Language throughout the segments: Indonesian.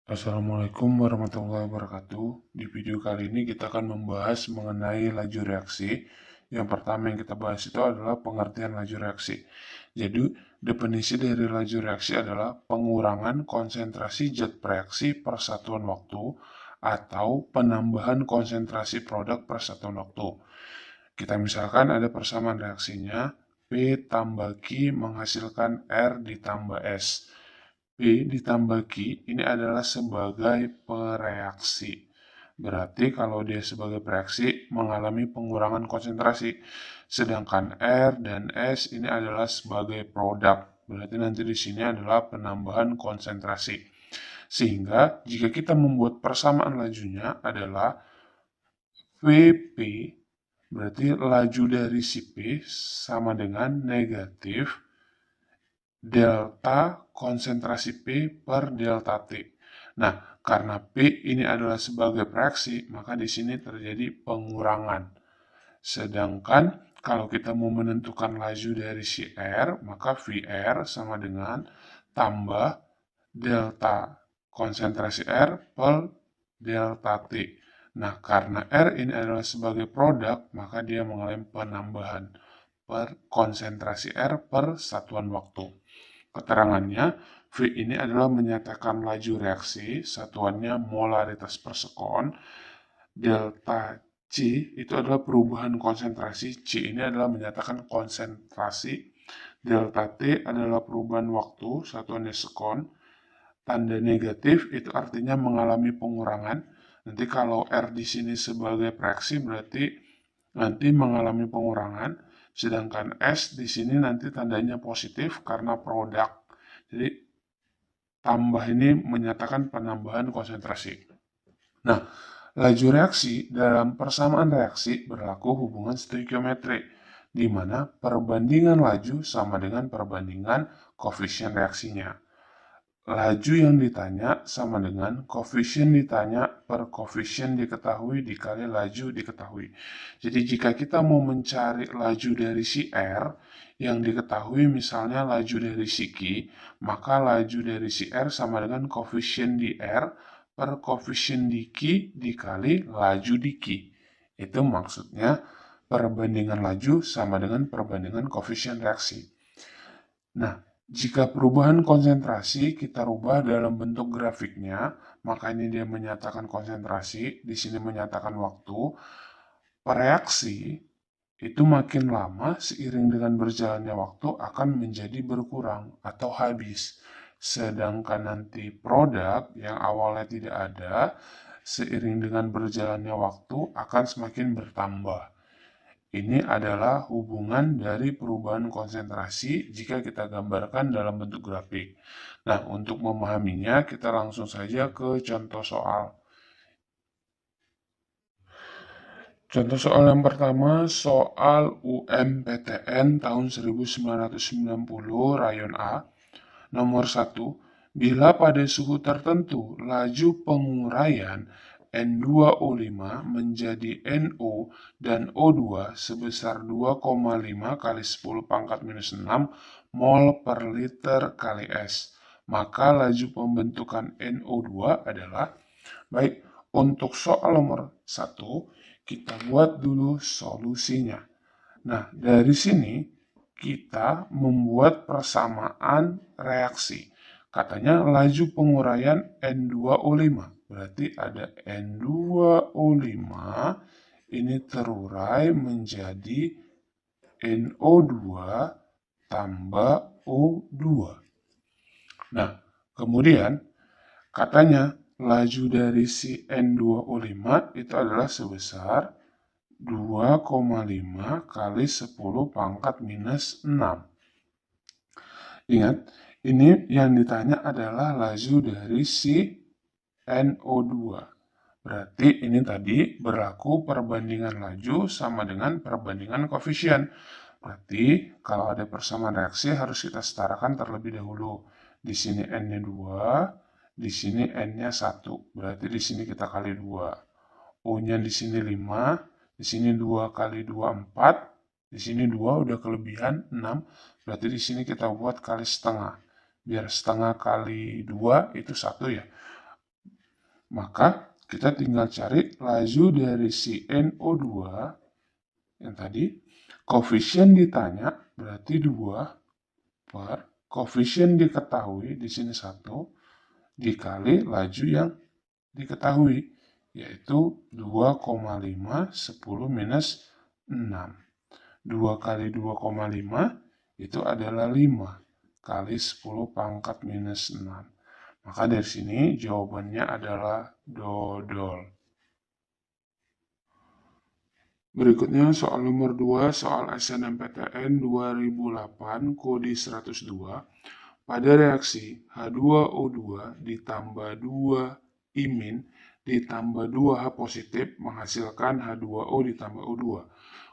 Assalamualaikum warahmatullahi wabarakatuh. Di video kali ini kita akan membahas mengenai laju reaksi. Yang pertama yang kita bahas itu adalah pengertian laju reaksi. Jadi, definisi dari laju reaksi adalah pengurangan konsentrasi zat reaksi per satuan waktu atau penambahan konsentrasi produk per satuan waktu. Kita misalkan ada persamaan reaksinya, P tambah Q menghasilkan R ditambah S. P ditambah Q ini adalah sebagai pereaksi. Berarti kalau dia sebagai pereaksi mengalami pengurangan konsentrasi. Sedangkan R dan S ini adalah sebagai produk. Berarti nanti di sini adalah penambahan konsentrasi. Sehingga jika kita membuat persamaan lajunya adalah VP, berarti laju dari si P sama dengan negatif delta konsentrasi P per delta T. Nah, karena P ini adalah sebagai reaksi, maka di sini terjadi pengurangan. Sedangkan kalau kita mau menentukan laju dari si R, maka VR sama dengan tambah delta konsentrasi R per delta T. Nah, karena R ini adalah sebagai produk, maka dia mengalami penambahan per konsentrasi R per satuan waktu. Keterangannya, V ini adalah menyatakan laju reaksi, satuannya molaritas per sekon. Delta C itu adalah perubahan konsentrasi, C ini adalah menyatakan konsentrasi. Delta T adalah perubahan waktu, satuannya sekon. Tanda negatif itu artinya mengalami pengurangan. Nanti kalau R di sini sebagai reaksi berarti nanti mengalami pengurangan. Sedangkan S di sini nanti tandanya positif karena produk. Jadi tambah ini menyatakan penambahan konsentrasi. Nah, laju reaksi dalam persamaan reaksi berlaku hubungan stoikiometri, di mana perbandingan laju sama dengan perbandingan koefisien reaksinya. Laju yang ditanya sama dengan koefisien ditanya per koefisien diketahui dikali laju diketahui. Jadi jika kita mau mencari laju dari si R yang diketahui misalnya laju dari si Q, maka laju dari si R sama dengan koefisien di R per koefisien di Q dikali laju di Q. Itu maksudnya perbandingan laju sama dengan perbandingan koefisien reaksi. Nah, jika perubahan konsentrasi kita rubah dalam bentuk grafiknya, maka ini dia menyatakan konsentrasi, di sini menyatakan waktu. Reaksi itu makin lama seiring dengan berjalannya waktu akan menjadi berkurang atau habis. Sedangkan nanti produk yang awalnya tidak ada, seiring dengan berjalannya waktu akan semakin bertambah. Ini adalah hubungan dari perubahan konsentrasi jika kita gambarkan dalam bentuk grafik. Nah, untuk memahaminya, kita langsung saja ke contoh soal. Contoh soal yang pertama, soal UMPTN tahun 1990, rayon A. Nomor 1, bila pada suhu tertentu laju penguraian N2O5 menjadi NO dan O2 sebesar 2,5 kali 10 pangkat minus 6 mol per liter kali S, maka laju pembentukan NO2 adalah, baik, untuk soal nomor 1, kita buat dulu solusinya. Nah, dari sini kita membuat persamaan reaksi. Katanya laju penguraian N2O5. Berarti ada N2O5 ini terurai menjadi NO2 tambah O2. Nah, kemudian katanya laju dari si N2O5 itu adalah sebesar 2,5 kali 10 pangkat minus 6. Ingat, ini yang ditanya adalah laju dari si NO2. Berarti ini tadi berlaku perbandingan laju sama dengan perbandingan koefisien. Berarti kalau ada persamaan reaksi harus kita setarakan terlebih dahulu. Di sini N-nya 2, di sini N-nya 1. Berarti di sini kita kali 2. O-nya di sini 5, di sini 2 kali 2, 4. Di sini 2 udah kelebihan 6. Berarti di sini kita buat kali setengah. Biar setengah kali 2 itu 1 ya. Maka kita tinggal cari laju dari si NO2 yang tadi. Koefisien ditanya berarti 2 per koefisien diketahui di sini 1 dikali laju yang diketahui, yaitu 2,5 10 minus 6. 2 kali 2,5 itu adalah 5 kali 10 pangkat minus 6. Maka dari sini jawabannya adalah dodol. Berikutnya soal nomor 2, soal SNMPTN 2008 kode 102. Pada reaksi H2O2 ditambah 2 imin ditambah 2H positif menghasilkan H2O ditambah O2.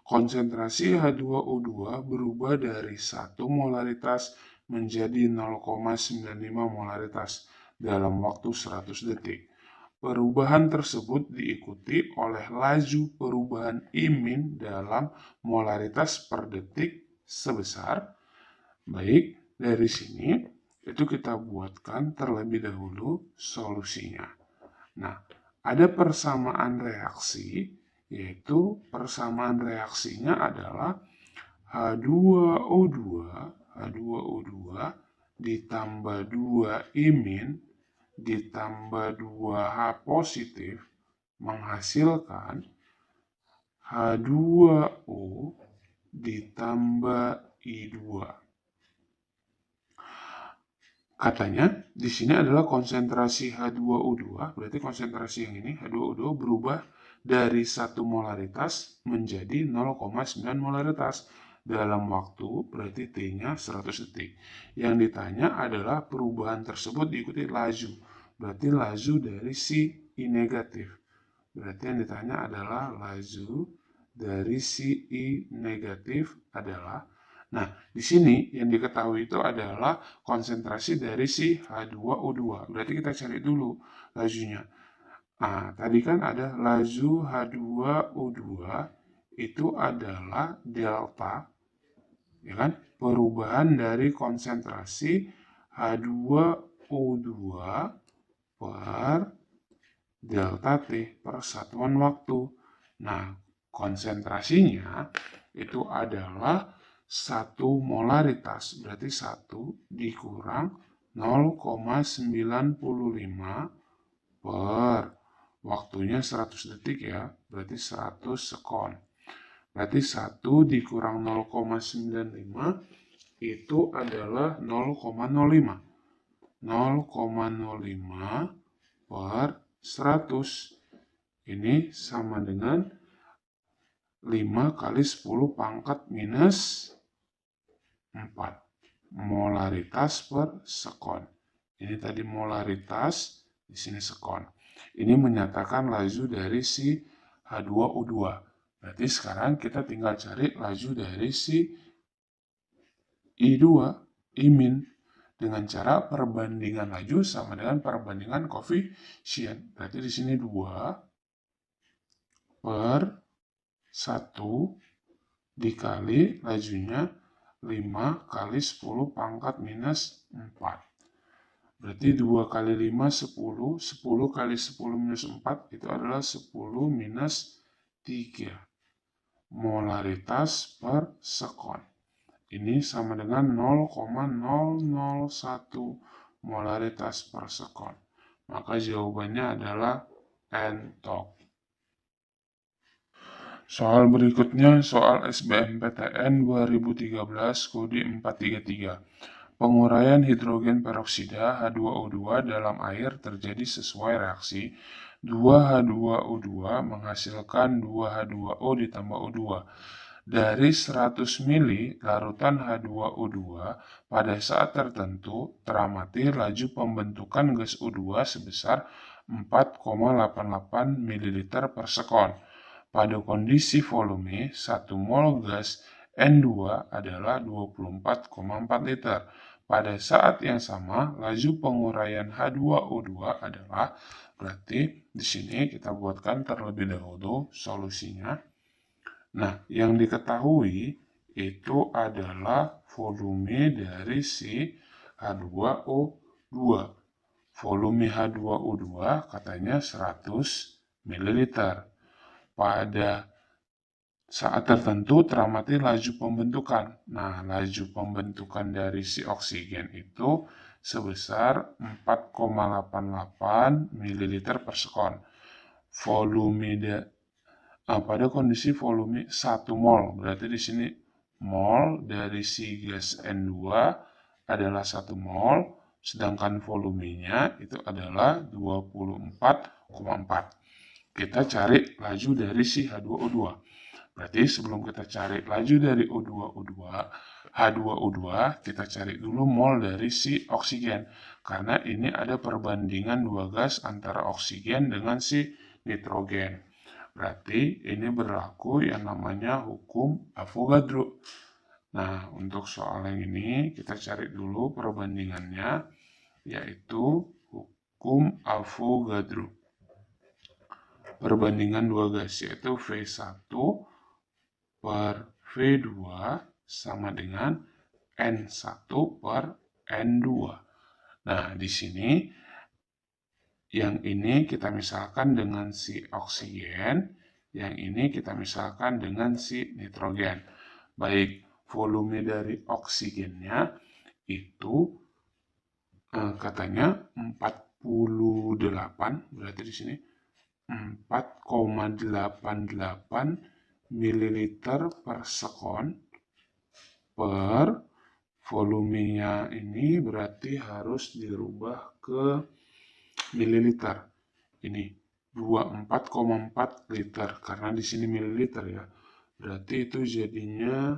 Konsentrasi H2O2 berubah dari 1 molaritas menjadi 0,95 molaritas dalam waktu 100 detik. Perubahan tersebut diikuti oleh laju perubahan imin dalam molaritas per detik sebesar. Baik, dari sini itu kita buatkan terlebih dahulu solusinya. Nah, ada persamaan reaksi, yaitu persamaan reaksinya adalah H2O2 ditambah 2 imin ditambah 2H positif menghasilkan H2O ditambah I2. Katanya di sini adalah konsentrasi H2O2, berarti konsentrasi yang ini H2O2 berubah dari 1 molaritas menjadi 0,9 molaritas dalam waktu, berarti T-nya 100 detik. Yang ditanya adalah perubahan tersebut diikuti laju, berarti laju dari si I negatif. Berarti yang ditanya adalah laju dari si I negatif adalah. Nah, di sini yang diketahui itu adalah konsentrasi dari si H2O2. Berarti kita cari dulu lajunya. Nah, tadi kan ada laju H2O2 itu adalah delta, ya kan? Perubahan dari konsentrasi H2O2 per delta T per satuan waktu. Nah, konsentrasinya itu adalah 1 molaritas, berarti 1 dikurang 0,95 per waktunya 100 detik ya, berarti 100 sekon. Berarti 1 dikurang 0,95 itu adalah 0,05. 0,05 per 100. Ini sama dengan 5 kali 10 pangkat minus 4 molaritas per sekon. Ini tadi molaritas, di sini sekon. Ini menyatakan laju dari si H2O2. Berarti sekarang kita tinggal cari laju dari si I2, imin, dengan cara perbandingan laju sama dengan perbandingan koefisien. Berarti di sini 2 per 1 dikali lajunya 5 kali 10 pangkat minus 4. Berarti 2 kali 5, 10. 10 kali 10 minus 4 itu adalah 10 minus 3 molaritas per sekon. Ini sama dengan 0,001 molaritas per sekon. Maka jawabannya adalah N-TOP. Soal berikutnya, soal SBMPTN 2013 kode 433. Penguraian hidrogen peroksida H2O2 dalam air terjadi sesuai reaksi 2H2O2 menghasilkan 2H2O ditambah O2. Dari 100 mili larutan H2O2 pada saat tertentu teramati laju pembentukan gas O2 sebesar 4,88 ml per sekon. Pada kondisi volume, 1 mol gas N2 adalah 24,4 liter. Pada saat yang sama, laju penguraian H2O2 adalah, berarti di sini kita buatkan terlebih dahulu solusinya. Nah, yang diketahui itu adalah volume dari si H2O2. volume H2O2 katanya 100 ml. Pada saat tertentu teramati laju pembentukan. Nah, laju pembentukan dari si oksigen itu sebesar 4,88 ml per sekon. Pada kondisi volume 1 mol, berarti di sini mol dari si gas N2 adalah 1 mol, sedangkan volumenya itu adalah 24,4. Kita cari laju dari si H2O2. Berarti sebelum kita cari laju dari H2O2, kita cari dulu mol dari si oksigen. Karena ini ada perbandingan dua gas antara oksigen dengan si nitrogen. Berarti ini berlaku yang namanya hukum Avogadro. Nah, untuk soal yang ini kita cari dulu perbandingannya, yaitu hukum Avogadro. Perbandingan dua gas yaitu V1 per V2 sama dengan N1 per N2. Nah, di sini yang ini kita misalkan dengan si oksigen, yang ini kita misalkan dengan si nitrogen. Baik, volume dari oksigennya itu katanya 48, berarti di sini 4,88 ml per sekon per volumenya ini berarti harus dirubah ke mililiter. Ini 24,4 liter karena di sini mililiter ya. Berarti itu jadinya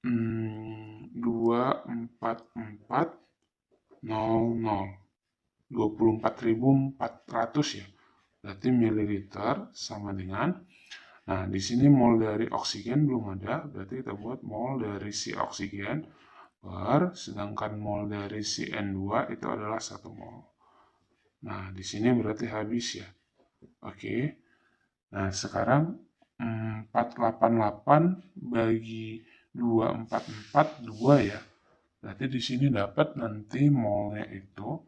24.400 ya. Berarti mililiter sama dengan, nah di sini mol dari oksigen belum ada, berarti kita buat mol dari si oksigen per, sedangkan mol dari si N2 itu adalah 1 mol. Nah di sini berarti habis ya. Oke. Nah sekarang 488 bagi 244 2 ya. Berarti di sini dapat nanti molnya itu,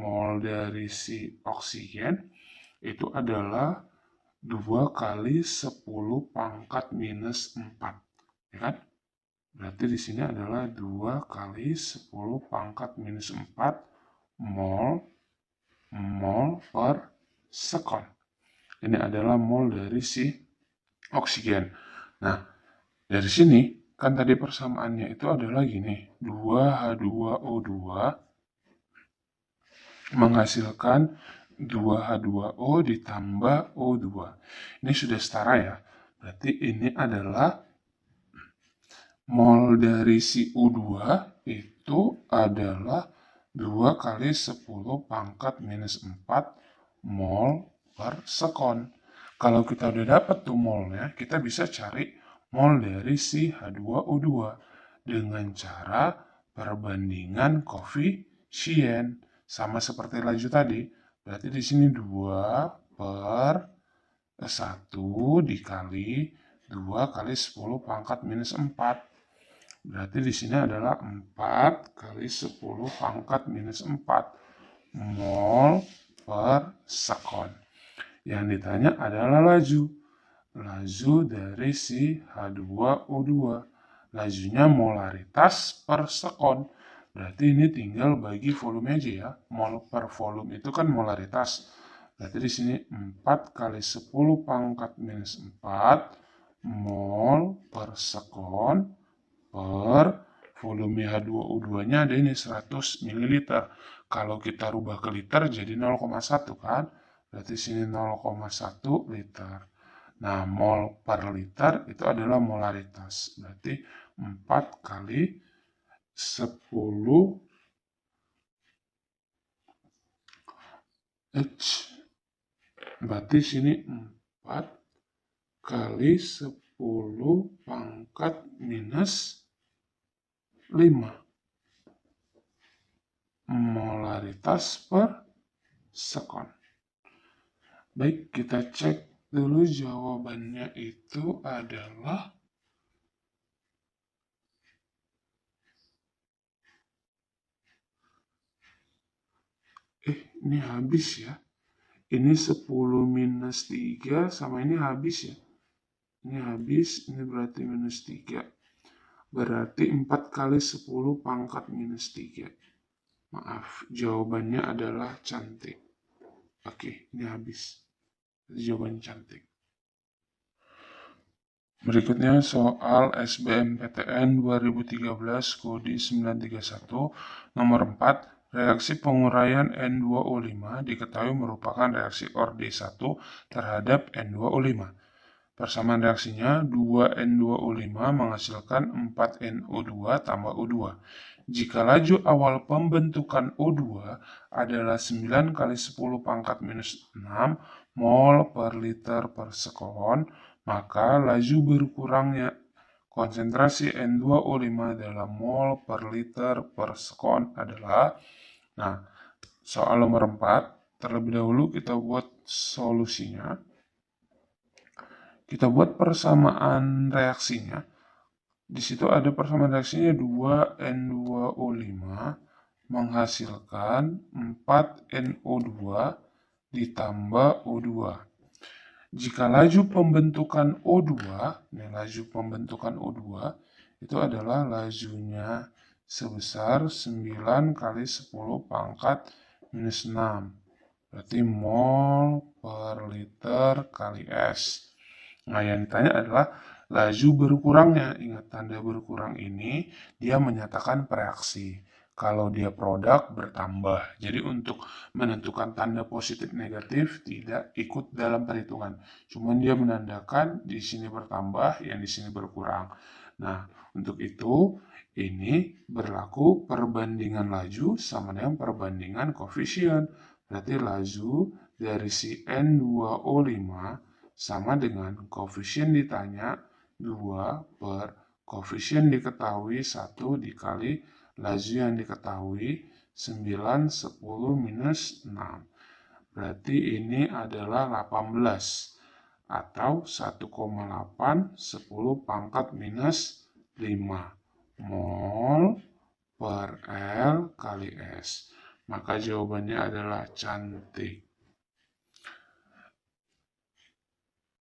mol dari si oksigen itu adalah 2 kali 10 pangkat minus 4. Ya kan? Berarti di sini adalah 2 kali 10 pangkat minus 4 mol per sekon. Ini adalah mol dari si oksigen. Nah, dari sini kan tadi persamaannya itu adalah gini, 2H2O2 menghasilkan 2H2O ditambah O2. Ini sudah setara ya. Berarti ini adalah mol dari si U2 itu adalah 2 kali 10 pangkat minus 4 mol per sekon. Kalau kita udah dapat tuh molnya, kita bisa cari mol dari si H2O2 dengan cara perbandingan koefisien. Sama seperti laju tadi, berarti di sini 2 per 1 dikali 2 kali 10 pangkat minus 4. Berarti di sini adalah 4 kali 10 pangkat minus 4 mol per sekon. Yang ditanya adalah laju. Laju dari si H2O2. Lajunya molaritas per sekon. Berarti ini tinggal bagi volume aja ya. Mol per volume itu kan molaritas. Berarti di sini 4 kali 10 pangkat minus 4 mol per sekon per volume H2O2-nya ada ini 100 ml. Kalau kita rubah ke liter jadi 0,1 kan. Berarti sini 0,1 liter. Nah, mol per liter itu adalah molaritas. Berarti 4 kali 10 H. Berarti sini 4 kali 10 pangkat minus 5 molaritas per sekon. Baik, kita cek dulu jawabannya itu adalah ini habis ya. Ini 10 minus 3 sama ini habis ya. Ini habis, ini berarti minus 3. Berarti 4 kali 10 pangkat minus 3. Maaf, jawabannya adalah cantik. Oke, ini habis. Jawabannya cantik. Berikutnya soal SBMPTN 2013 kode 931 nomor 4. Reaksi penguraian N2O5 diketahui merupakan reaksi OR D1 terhadap N2O5. Persamaan reaksinya 2N2O5 menghasilkan 4NO2 tambah O2. Jika laju awal pembentukan O2 adalah 9 kali 10 pangkat minus 6 mol per liter per sekon, maka laju berkurangnya konsentrasi N2O5 dalam mol per liter per sekon adalah, nah, soal nomor 4, terlebih dahulu kita buat solusinya. Kita buat persamaan reaksinya. Di situ ada persamaan reaksinya 2N2O5 menghasilkan 4NO2 ditambah O2. Jika laju pembentukan O2, laju pembentukan O2 itu adalah lajunya sebesar 9 kali 10 pangkat minus 6. Berarti mol per liter kali S. Nah, yang ditanya adalah laju berkurangnya. Ingat, tanda berkurang ini dia menyatakan reaksi. Kalau dia produk bertambah. Jadi untuk menentukan tanda positif negatif tidak ikut dalam perhitungan. Cuman dia menandakan di sini bertambah, yang di sini berkurang. Nah, untuk itu ini berlaku perbandingan laju sama dengan perbandingan koefisien. Berarti laju dari si N2O5 sama dengan koefisien ditanya 2 per koefisien diketahui 1 dikali laju yang diketahui 9, 10, minus 6. Berarti ini adalah 18 atau 1,8 10 pangkat minus 5 mol per L kali S. Maka jawabannya adalah cantik.